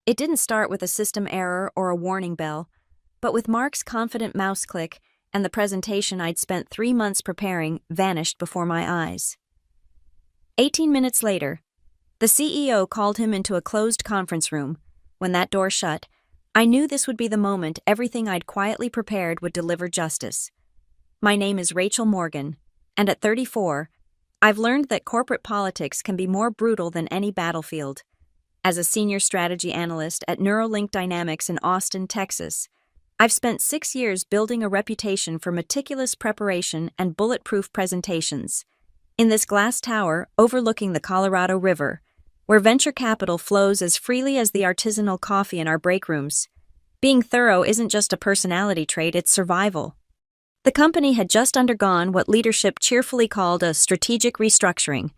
It didn't start with a system error or a warning bell, but with Mark's confident mouse click and the presentation I'd spent 3 months preparing vanished before my eyes. 18 minutes later, the CEO called him into a closed conference room. When that door shut, I knew this would be the moment everything I'd quietly prepared would deliver justice. My name is Rachel Morgan, and at 34, I've learned that corporate politics can be more brutal than any battlefield. As a senior strategy analyst at Neuralink Dynamics in Austin, Texas, I've spent 6 years building a reputation for meticulous preparation and bulletproof presentations. In this glass tower overlooking the Colorado River, where venture capital flows as freely as the artisanal coffee in our break rooms, being thorough isn't just a personality trait, it's survival. The company had just undergone what leadership cheerfully called a strategic restructuring,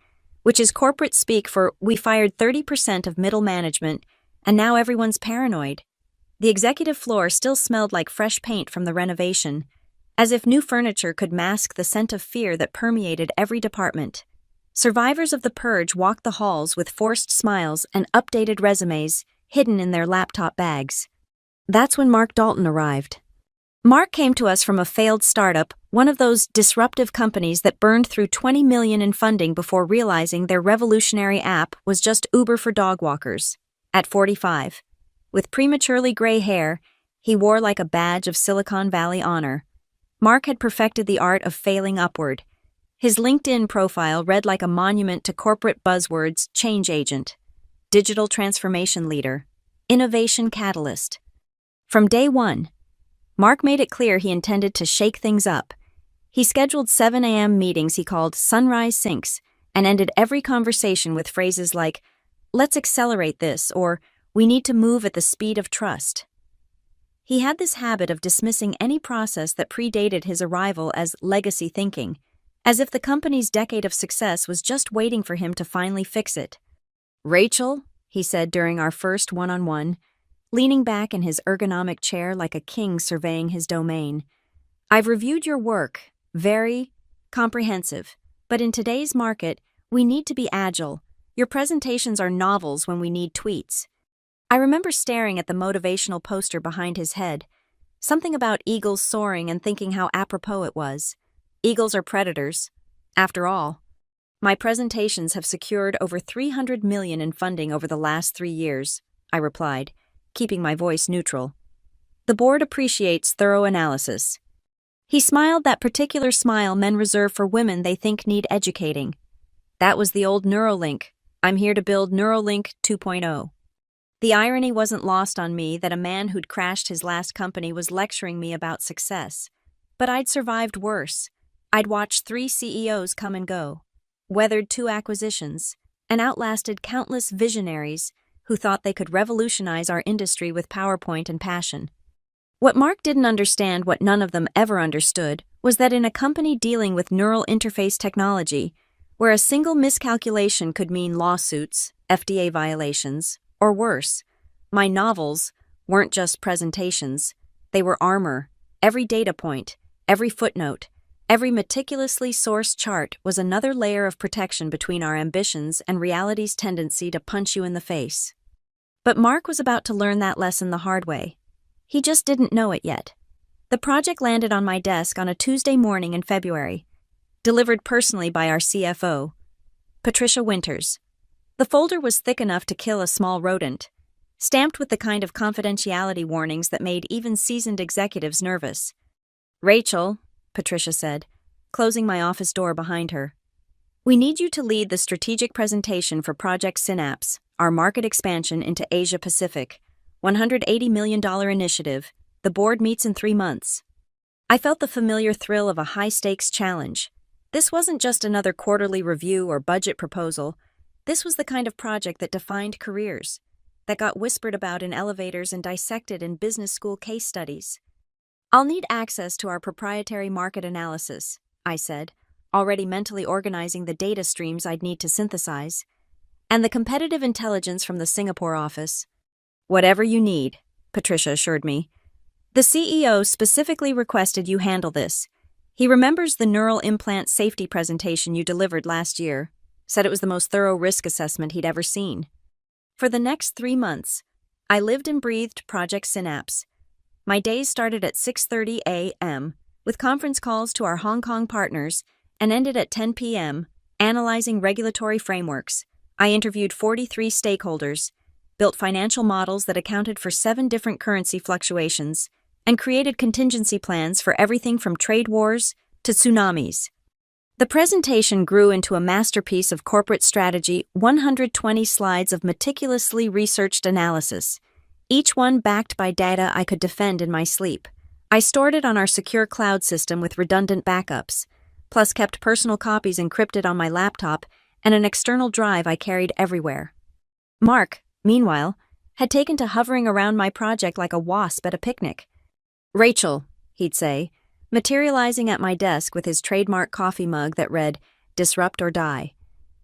which is corporate speak for we fired 30% of middle management and now everyone's paranoid. The executive floor still smelled like fresh paint from the renovation, as if new furniture could mask the scent of fear that permeated every department. Survivors of the purge walked the halls with forced smiles and updated resumes hidden in their laptop bags. That's when Mark Dalton arrived. Mark came to us from a failed startup, one of those disruptive companies that burned through $20 million in funding before realizing their revolutionary app was just Uber for dog walkers. At 45, with prematurely gray hair, he wore like a badge of Silicon Valley honor. Mark had perfected the art of failing upward. His LinkedIn profile read like a monument to corporate buzzwords: change agent, digital transformation leader, innovation catalyst. From day one, Mark made it clear he intended to shake things up. He scheduled 7 a.m. meetings he called Sunrise Syncs and ended every conversation with phrases like, "Let's accelerate this," or "We need to move at the speed of trust." He had this habit of dismissing any process that predated his arrival as legacy thinking, as if the company's decade of success was just waiting for him to finally fix it. "Rachel," he said during our first one-on-one, leaning back in his ergonomic chair like a king surveying his domain, "I've reviewed your work, very comprehensive, but in today's market, we need to be agile. Your presentations are novels when we need tweets." I remember staring at the motivational poster behind his head, something about eagles soaring and thinking how apropos it was. Eagles are predators. After all, my presentations have secured over $300 million in funding over the last 3 years, I replied, keeping my voice neutral. The board appreciates thorough analysis. He smiled that particular smile men reserve for women they think need educating. That was the old Neuralink. I'm here to build Neuralink 2.0. The irony wasn't lost on me that a man who'd crashed his last company was lecturing me about success. But I'd survived worse. I'd watched 3 CEOs come and go, weathered 2 acquisitions, and outlasted countless visionaries who thought they could revolutionize our industry with PowerPoint and passion. What Mark didn't understand, what none of them ever understood, was that in a company dealing with neural interface technology, where a single miscalculation could mean lawsuits, FDA violations, or worse, my novels weren't just presentations, they were armor. Every data point, every footnote, every meticulously sourced chart was another layer of protection between our ambitions and reality's tendency to punch you in the face. But Mark was about to learn that lesson the hard way. He just didn't know it yet. The project landed on my desk on a Tuesday morning in February, delivered personally by our CFO, Patricia Winters. The folder was thick enough to kill a small rodent, stamped with the kind of confidentiality warnings that made even seasoned executives nervous. "Rachel," Patricia said, closing my office door behind her, "we need you to lead the strategic presentation for Project Synapse, our market expansion into Asia Pacific, $180 million initiative. The board meets in 3 months." I felt the familiar thrill of a high-stakes challenge. This wasn't just another quarterly review or budget proposal. This was the kind of project that defined careers, that got whispered about in elevators and dissected in business school case studies. "I'll need access to our proprietary market analysis," I said, already mentally organizing the data streams I'd need to synthesize, "and the competitive intelligence from the Singapore office." "Whatever you need," Patricia assured me. "The CEO specifically requested you handle this. He remembers the neural implant safety presentation you delivered last year, said it was the most thorough risk assessment he'd ever seen." For the next 3 months, I lived and breathed Project Synapse. My days started at 6:30 a.m., with conference calls to our Hong Kong partners, and ended at 10 p.m., analyzing regulatory frameworks. I interviewed 43 stakeholders, built financial models that accounted for 7 different currency fluctuations, and created contingency plans for everything from trade wars to tsunamis. The presentation grew into a masterpiece of corporate strategy, 120 slides of meticulously researched analysis, each one backed by data I could defend in my sleep. I stored it on our secure cloud system with redundant backups, plus kept personal copies encrypted on my laptop and an external drive I carried everywhere. Mark, meanwhile, had taken to hovering around my project like a wasp at a picnic. "Rachel," he'd say, materializing at my desk with his trademark coffee mug that read, "Disrupt or Die."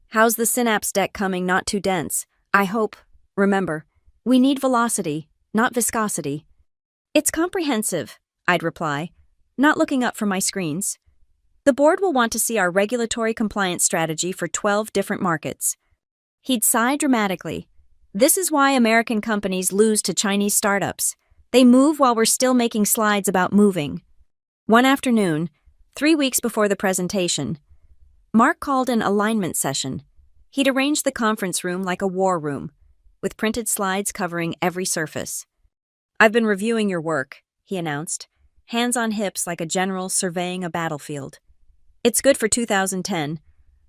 "How's the Synapse deck coming? Not too dense? I hope. Remember, we need velocity, not viscosity." "It's comprehensive," I'd reply, not looking up from my screens. "The board will want to see our regulatory compliance strategy for 12 different markets." He'd sigh dramatically. "This is why American companies lose to Chinese startups. They move while we're still making slides about moving." One afternoon, 3 weeks before the presentation, Mark called an alignment session. He'd arranged the conference room like a war room, with printed slides covering every surface. "I've been reviewing your work," he announced, hands on hips like a general surveying a battlefield. "It's good for 2010,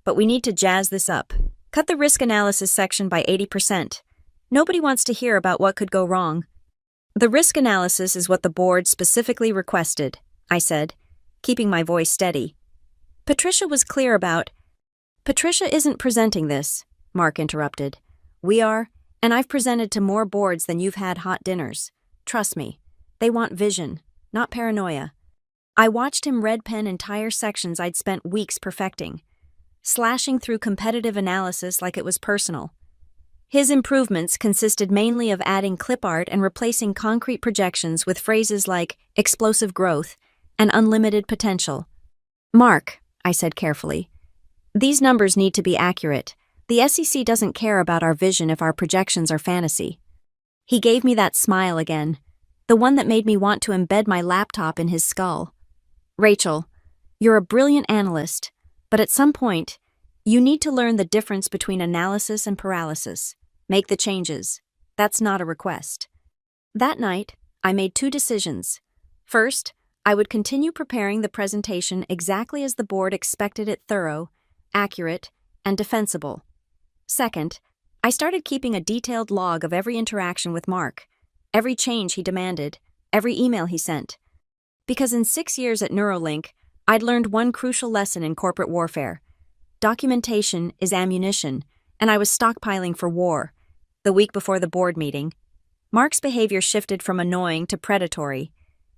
but we need to jazz this up. Cut the risk analysis section by 80%. Nobody wants to hear about what could go wrong." "The risk analysis is what the board specifically requested," I said, keeping my voice steady. "Patricia was clear about—" "Patricia isn't presenting this," Mark interrupted. "We are, and I've presented to more boards than you've had hot dinners. Trust me, they want vision, not paranoia." I watched him red pen entire sections I'd spent weeks perfecting, slashing through competitive analysis like it was personal. His improvements consisted mainly of adding clip art and replacing concrete projections with phrases like explosive growth and unlimited potential. "Mark," I said carefully, "these numbers need to be accurate. The SEC doesn't care about our vision if our projections are fantasy." He gave me that smile again, the one that made me want to embed my laptop in his skull. "Rachel, you're a brilliant analyst, but at some point, you need to learn the difference between analysis and paralysis. Make the changes. That's not a request." That night, I made 2 decisions. First, I would continue preparing the presentation exactly as the board expected it: thorough, accurate, and defensible. Second, I started keeping a detailed log of every interaction with Mark, every change he demanded, every email he sent. Because in 6 years at Neuralink, I'd learned one crucial lesson in corporate warfare. Documentation is ammunition, and I was stockpiling for war. The week before the board meeting, Mark's behavior shifted from annoying to predatory.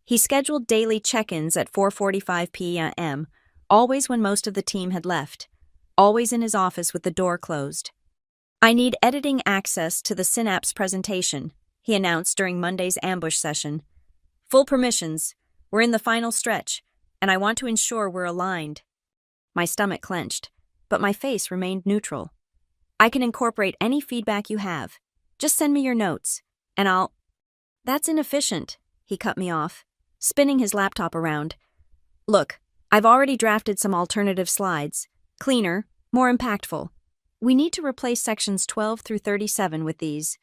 He scheduled daily check-ins at 4:45 p.m., always when most of the team had left, always in his office with the door closed. "I need editing access to the Synapse presentation," he announced during Monday's ambush session. "Full permissions. We're in the final stretch, and I want to ensure we're aligned." My stomach clenched, but my face remained neutral. "I can incorporate any feedback you have. Just send me your notes, and I'll—" "That's inefficient," he cut me off, spinning his laptop around. "Look, I've already drafted some alternative slides. Cleaner, more impactful. We need to replace sections 12 through 37 with these."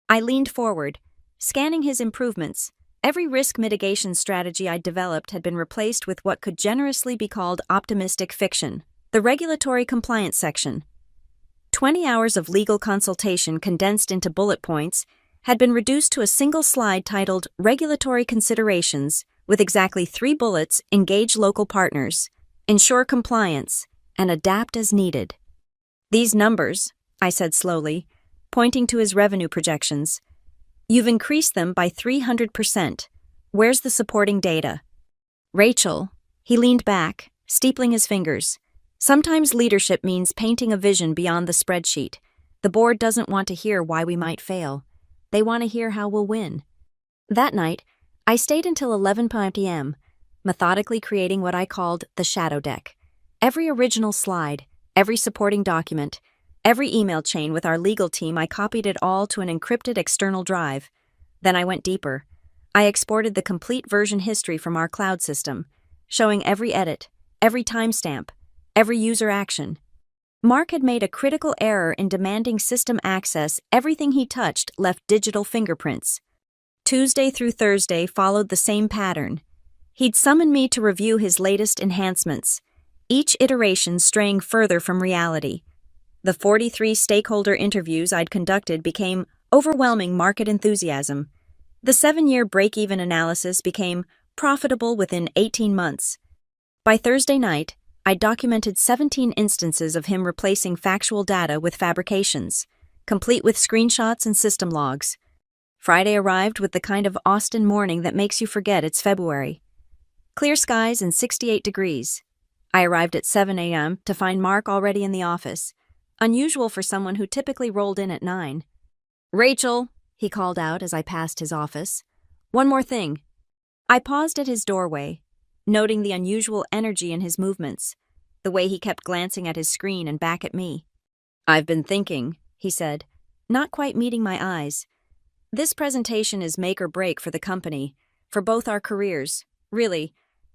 I leaned forward, scanning his improvements. Every risk mitigation strategy I'd developed had been replaced with what could generously be called optimistic fiction, the regulatory compliance section. 20 hours of legal consultation condensed into bullet points had been reduced to a single slide titled Regulatory Considerations, with exactly 3 bullets: engage local partners, ensure compliance, and adapt as needed. "These numbers," I said slowly, pointing to his revenue projections, "you've increased them by 300%. Where's the supporting data?" "Rachel," he leaned back, steepling his fingers, "sometimes leadership means painting a vision beyond the spreadsheet. The board doesn't want to hear why we might fail. They want to hear how we'll win." That night, I stayed until 11 p.m., methodically creating what I called the shadow deck. Every original slide, every supporting document, Every email chain with our legal team, I copied it all to an encrypted external drive. Then I went deeper. I exported the complete version history from our cloud system, showing every edit, every timestamp, every user action. Mark had made a critical error in demanding system access. Everything he touched left digital fingerprints. Tuesday through Thursday followed the same pattern. He'd summon me to review his latest enhancements, each iteration straying further from reality. The 43 stakeholder interviews I'd conducted became overwhelming market enthusiasm. The 7-year break-even analysis became profitable within 18 months. By Thursday night, I documented 17 instances of him replacing factual data with fabrications, complete with screenshots and system logs. Friday arrived with the kind of Austin morning that makes you forget it's February. Clear skies and 68 degrees. I arrived at 7 a.m. to find Mark already in the office, unusual for someone who typically rolled in at 9. "Rachel," he called out as I passed his office. "One more thing." I paused at his doorway, noting the unusual energy in his movements, the way he kept glancing at his screen and back at me. "I've been thinking," he said, not quite meeting my eyes. "This presentation is make or break for the company, for both our careers. Really,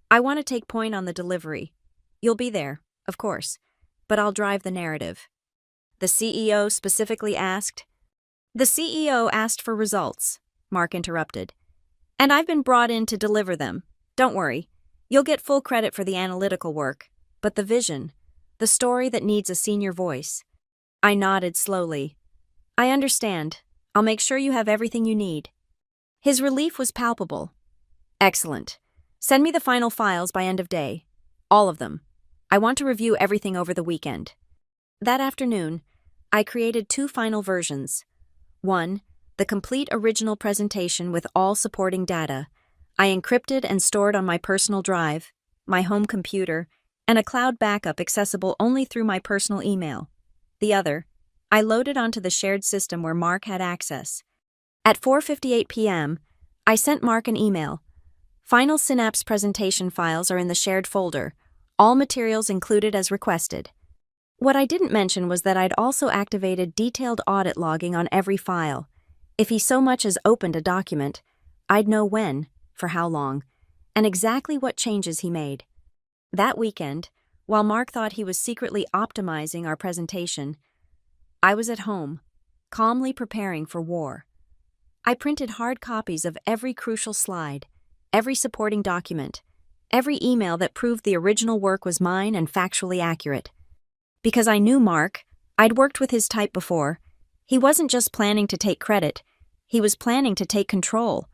I want to take point on the delivery. You'll be there, of course, but I'll drive the narrative." The CEO specifically asked. "The CEO asked for results," Mark interrupted. "And I've been brought in to deliver them. Don't worry, you'll get full credit for the analytical work, but the vision, the story that needs a senior voice." I nodded slowly. "I understand. I'll make sure you have everything you need." His relief was palpable. "Excellent. Send me the final files by end of day. All of them. I want to review everything over the weekend." That afternoon, I created 2 final versions. One, the complete original presentation with all supporting data, I encrypted and stored on my personal drive, my home computer, and a cloud backup accessible only through my personal email. The other, I loaded onto the shared system where Mark had access. At 4:58 p.m., I sent Mark an email. "Final Synapse presentation files are in the shared folder, all materials included as requested." What I didn't mention was that I'd also activated detailed audit logging on every file. If he so much as opened a document, I'd know when, for how long, and exactly what changes he made. That weekend, while Mark thought he was secretly optimizing our presentation, I was at home, calmly preparing for war. I printed hard copies of every crucial slide, every supporting document, every email that proved the original work was mine and factually accurate. Because I knew Mark, I'd worked with his type before. He wasn't just planning to take credit, he was planning to take control.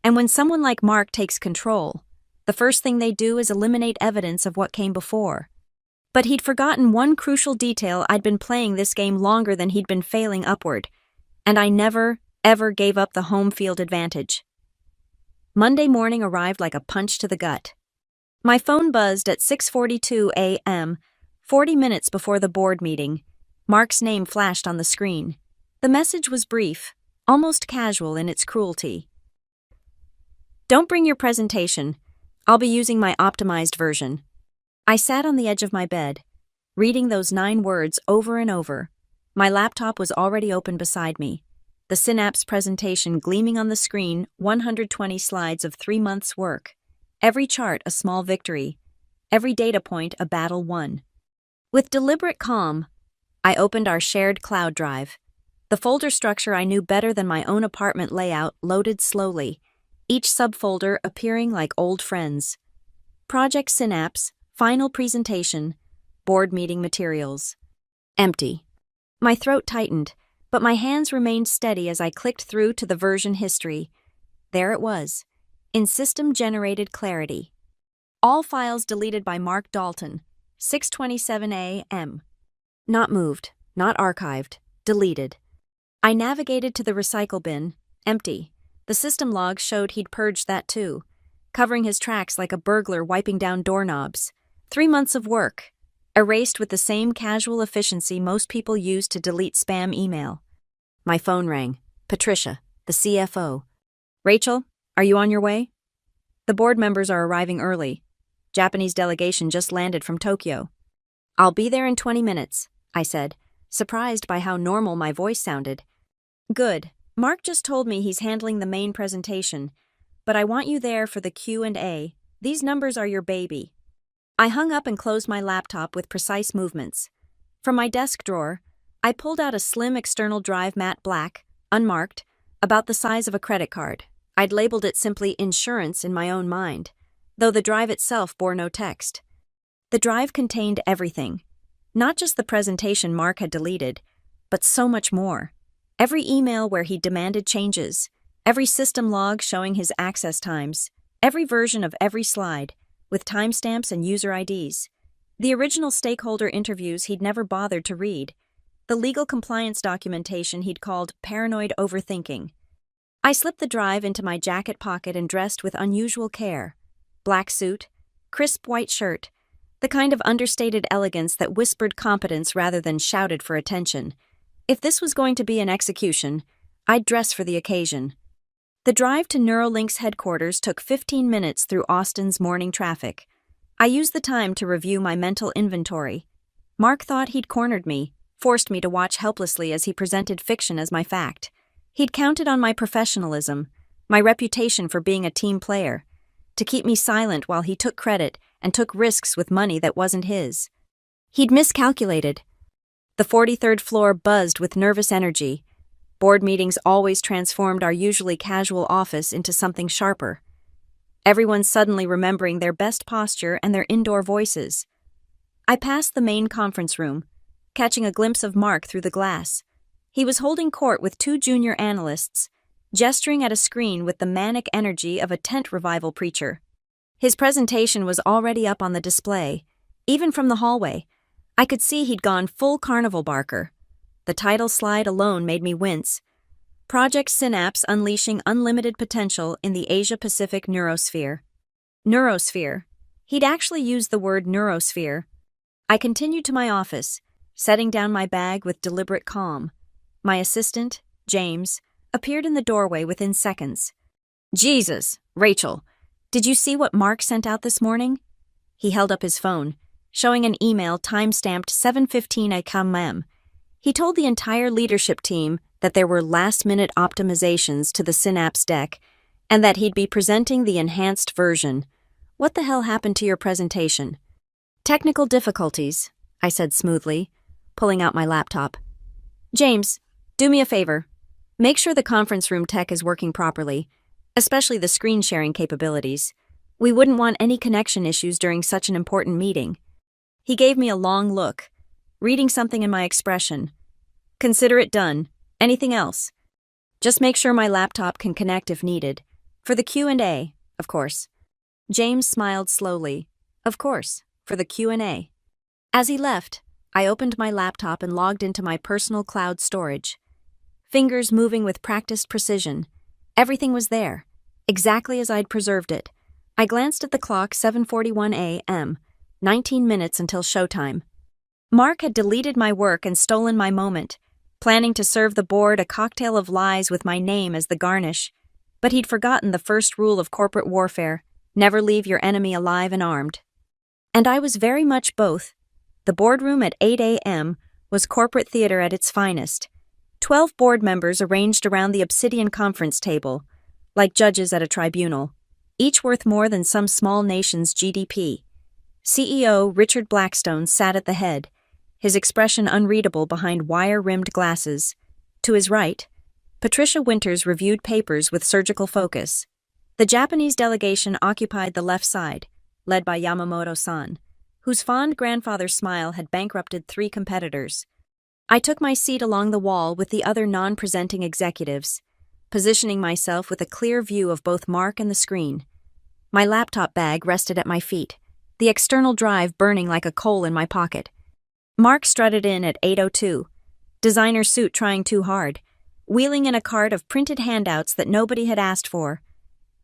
And when someone like Mark takes control, the first thing they do is eliminate evidence of what came before. But he'd forgotten one crucial detail. I'd been playing this game longer than he'd been failing upward, and I never, ever gave up the home field advantage. Monday morning arrived like a punch to the gut. My phone buzzed at 6:42 a.m., 40 minutes before the board meeting. Mark's name flashed on the screen. The message was brief, almost casual in its cruelty. "Don't bring your presentation. I'll be using my optimized version." I sat on the edge of my bed, reading those 9 words over and over. My laptop was already open beside me. The Synapse presentation gleaming on the screen, 120 slides of 3 months' work. Every chart a small victory. Every data point a battle won. With deliberate calm, I opened our shared cloud drive. The folder structure I knew better than my own apartment layout loaded slowly, each subfolder appearing like old friends. Project Synapse, final presentation, board meeting materials. Empty. My throat tightened, but my hands remained steady as I clicked through to the version history. There it was, in system-generated clarity. All files deleted by Mark Dalton, 6:27 a.m. Not moved, not archived, deleted. I navigated to the recycle bin, empty. The system logs showed he'd purged that too, covering his tracks like a burglar wiping down doorknobs. 3 months of work, erased with the same casual efficiency most people use to delete spam email. My phone rang. Patricia, the CFO. "Rachel, are you on your way?" "The board members are arriving early. Japanese delegation just landed from Tokyo." "I'll be there in 20 minutes, I said. surprised by how normal my voice sounded. Good. Mark just told me he's handling the main presentation, but I want you there for the Q&A. These numbers are your baby. I hung up and closed my laptop with precise movements. From my desk drawer, I pulled out a slim external drive matte black, unmarked, about the size of a credit card. I'd labeled it simply insurance in my own mind, though the drive itself bore no text. The drive contained everything. Not just the presentation Mark had deleted, but so much more. Every email where he demanded changes, every system log showing his access times, every version of every slide, with timestamps and user IDs. The original stakeholder interviews he'd never bothered to read. The legal compliance documentation he'd called paranoid overthinking. I slipped the drive into my jacket pocket and dressed with unusual care. Black suit, crisp white shirt, the kind of understated elegance that whispered competence rather than shouted for attention. If this was going to be an execution, I'd dress for the occasion. The drive to Neuralink's headquarters took 15 minutes through Austin's morning traffic. I used the time to review my mental inventory. Mark thought he'd cornered me, forced me to watch helplessly as he presented fiction as my fact. He'd counted on my professionalism, my reputation for being a team player, to keep me silent while he took credit and took risks with money that wasn't his. He'd miscalculated. The 43rd floor buzzed with nervous energy. Board meetings always transformed our usually casual office into something sharper. Everyone suddenly remembering their best posture and their indoor voices. I passed the main conference room, catching a glimpse of Mark through the glass. He was holding court with 2 junior analysts, gesturing at a screen with the manic energy of a tent revival preacher. His presentation was already up on the display. Even from the hallway, I could see he'd gone full carnival barker. The title slide alone made me wince. Project Synapse Unleashing Unlimited Potential in the Asia-Pacific Neurosphere. Neurosphere. He'd actually used the word neurosphere. I continued to my office, setting down my bag with deliberate calm. My assistant, James, appeared in the doorway within seconds. Jesus, Rachel, did you see what Mark sent out this morning? He held up his phone, showing an email time-stamped 7:15 a.m. He told the entire leadership team that there were last-minute optimizations to the Synapse deck and that he'd be presenting the enhanced version. What the hell happened to your presentation? Technical difficulties, I said smoothly, pulling out my laptop. James, do me a favor. Make sure the conference room tech is working properly, especially the screen sharing capabilities. We wouldn't want any connection issues during such an important meeting. He gave me a long look, reading something in my expression. Consider it done. Anything else? Just make sure my laptop can connect if needed. For the Q&A, of course. James smiled slowly. Of course, for the Q&A. As he left, I opened my laptop and logged into my personal cloud storage. Fingers moving with practiced precision. Everything was there, exactly as I'd preserved it. I glanced at the clock, 7:41 a.m., 19 minutes until showtime. Mark had deleted my work and stolen my moment, planning to serve the board a cocktail of lies with my name as the garnish. But he'd forgotten the first rule of corporate warfare: never leave your enemy alive and armed. And I was very much both. The boardroom at 8 a.m. was corporate theater at its finest. 12 board members arranged around the obsidian conference table, like judges at a tribunal, each worth more than some small nation's GDP. CEO Richard Blackstone sat at the head, his expression unreadable behind wire-rimmed glasses. To his right, Patricia Winters reviewed papers with surgical focus. The Japanese delegation occupied the left side, led by Yamamoto-san, whose fond grandfather's smile had bankrupted 3 competitors. I took my seat along the wall with the other non-presenting executives, positioning myself with a clear view of both Mark and the screen. My laptop bag rested at my feet, the external drive burning like a coal in my pocket. Mark strutted in at 8:02, designer suit trying too hard, wheeling in a cart of printed handouts that nobody had asked for.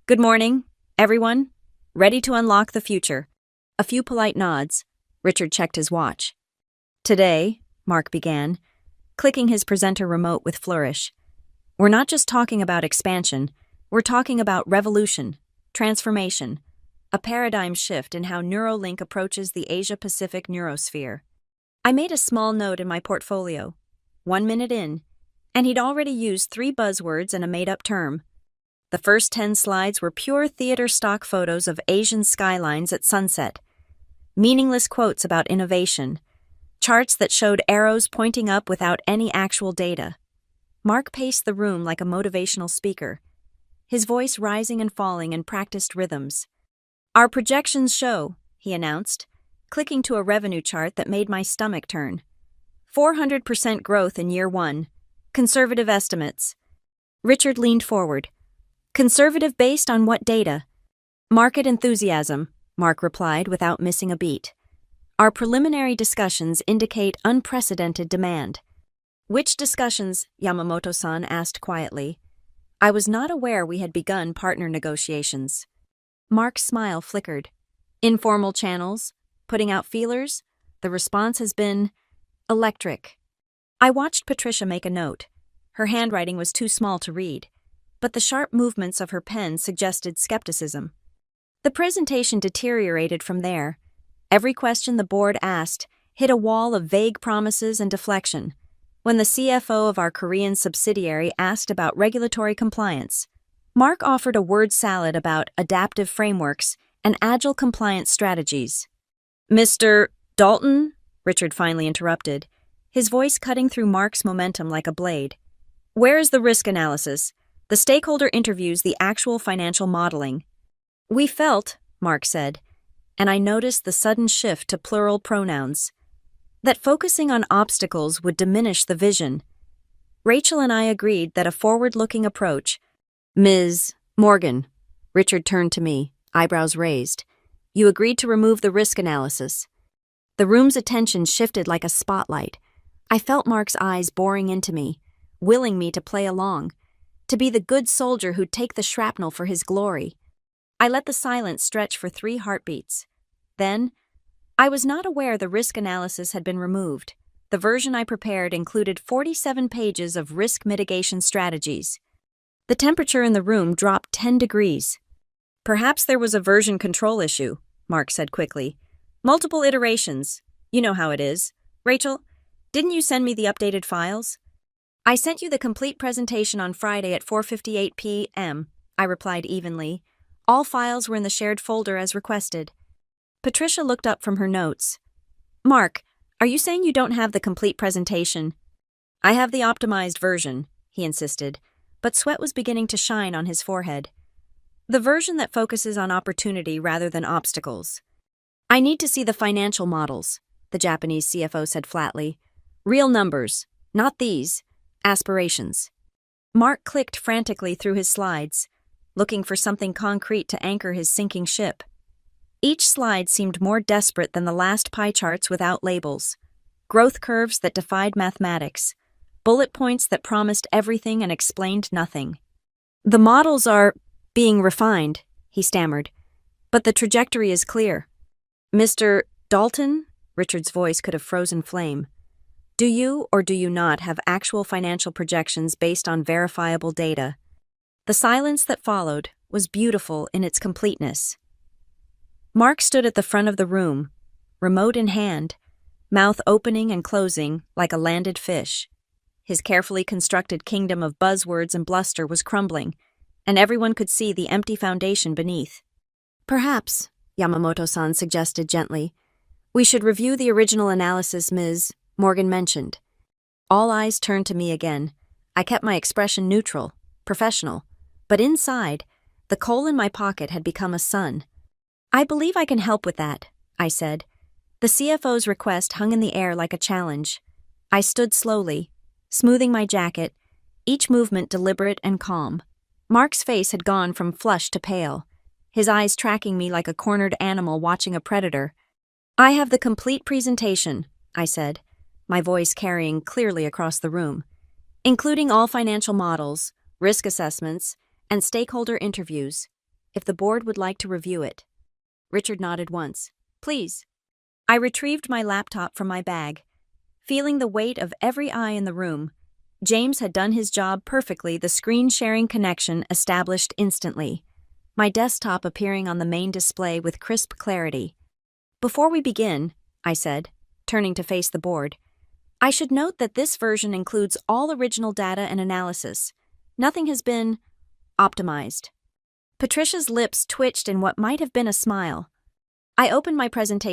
Good morning, everyone. Ready to unlock the future. A few polite nods. Richard checked his watch. Today, Mark began, clicking his presenter remote with flourish. We're not just talking about expansion, we're talking about revolution, transformation, a paradigm shift in how Neuralink approaches the Asia-Pacific neurosphere. I made a small note in my portfolio. 1 minute in, and he'd already used 3 buzzwords and a made-up term. The first 10 slides were pure theater stock photos of Asian skylines at sunset, meaningless quotes about innovation, charts that showed arrows pointing up without any actual data. Mark paced the room like a motivational speaker, his voice rising and falling in practiced rhythms. "Our projections show," he announced, clicking to a revenue chart that made my stomach turn. 400% growth in year 1. Conservative estimates. Richard leaned forward. "Conservative based on what data?" "Market enthusiasm," Mark replied without missing a beat. "Our preliminary discussions indicate unprecedented demand." "Which discussions?" Yamamoto-san asked quietly. I was not aware we had begun partner negotiations. Mark's smile flickered. "Informal channels? Putting out feelers? The response has been electric." I watched Patricia make a note. Her handwriting was too small to read, but the sharp movements of her pen suggested skepticism. The presentation deteriorated from there. Every question the board asked hit a wall of vague promises and deflection. When the CFO of our Korean subsidiary asked about regulatory compliance, Mark offered a word salad about adaptive frameworks and agile compliance strategies. "Mr. Dalton?" Richard finally interrupted, his voice cutting through Mark's momentum like a blade. "Where is the risk analysis? The stakeholder interviews, the actual financial modeling." "We felt," Mark said, and I noticed the sudden shift to plural pronouns, that focusing on obstacles would diminish the vision. Rachel and I agreed that a forward-looking approach— "Ms. Morgan," Richard turned to me, eyebrows raised. "You agreed to remove the risk analysis." The room's attention shifted like a spotlight. I felt Mark's eyes boring into me, willing me to play along, to be the good soldier who'd take the shrapnel for his glory. I let the silence stretch for 3 heartbeats. Then, I was not aware the risk analysis had been removed. The version I prepared included 47 pages of risk mitigation strategies. The temperature in the room dropped 10 degrees. "Perhaps there was a version control issue," Mark said quickly. "Multiple iterations. You know how it is. Rachel, didn't you send me the updated files?" "I sent you the complete presentation on Friday at 4:58 p.m., I replied evenly. All files were in the shared folder as requested. Patricia looked up from her notes. "Mark, are you saying you don't have the complete presentation?" "I have the optimized version," he insisted, but sweat was beginning to shine on his forehead. "The version that focuses on opportunity rather than obstacles." "I need to see the financial models," the Japanese CFO said flatly. "Real numbers, not these. Aspirations." Mark clicked frantically through his slides, looking for something concrete to anchor his sinking ship. Each slide seemed more desperate than the last pie charts without labels. Growth curves that defied mathematics. Bullet points that promised everything and explained nothing. "The models are being refined," he stammered, "but the trajectory is clear." "Mr. Dalton?" Richard's voice could have frozen flame. "Do you or do you not have actual financial projections based on verifiable data?" The silence that followed was beautiful in its completeness. Mark stood at the front of the room, remote in hand, mouth opening and closing like a landed fish. His carefully constructed kingdom of buzzwords and bluster was crumbling, and everyone could see the empty foundation beneath. "Perhaps," Yamamoto-san suggested gently, "we should review the original analysis Ms. Morgan mentioned." All eyes turned to me again. I kept my expression neutral, professional, but inside, the coal in my pocket had become a sun. "I believe I can help with that," I said. The CFO's request hung in the air like a challenge. I stood slowly, smoothing my jacket, each movement deliberate and calm. Mark's face had gone from flushed to pale, his eyes tracking me like a cornered animal watching a predator. "I have the complete presentation," I said, my voice carrying clearly across the room, "including all financial models, risk assessments, and stakeholder interviews, if the board would like to review it." Richard nodded once. "Please." I retrieved my laptop from my bag, feeling the weight of every eye in the room. James had done his job perfectly, the screen-sharing connection established instantly, my desktop appearing on the main display with crisp clarity. "Before we begin," I said, turning to face the board. I should note that this version includes all original data and analysis. Nothing has been optimized. Patricia's lips twitched in what might have been a smile. I opened my presentation.